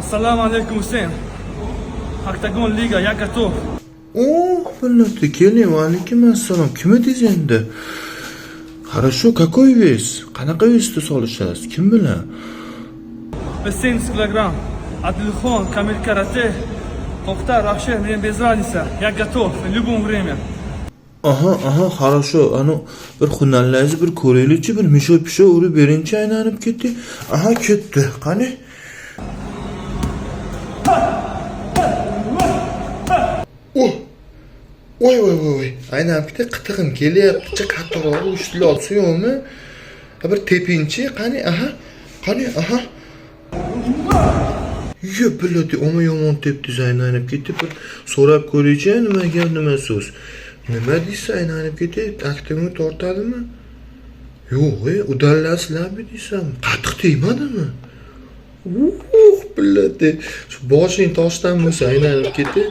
Assalomu alaykum Husayn. Octagon Liga, я готов. О, блядь, keling, алейкум assalom. Kim edingiz endi? Хорошо, какой вес? Qanaqa vesda solishasiz? Kim bilan? 70 килограмм. Adilxon, Kamil Karate. To'xtar, вообще, мне без разницы. Я готов в любое время. Aha, хорошо. Anu bir hunarlaringizni bir ko'raylikchi, bir misho-pisho urib beringchi, aylanib ketdi. Aha, ketdi. Qani? Voy. Aylanib ketdi, qitig'im kelyapti, qattiqroq ushtil olsa yo'qmi? Ha bir tepinchi, qani? Aha. Yo, biladi, oma yomon tepdi, aylanib ketdi. Bir so'rab ko'raychi, nima gap, nima so'z? Nima deysiz, aylanib ketdi, aktivni tortadimi? Yo'q, udallasizlarmi deysam, qattiq tegmadimi? Biladi, shu boshing toshdan bo'lsa aylanib ketdi.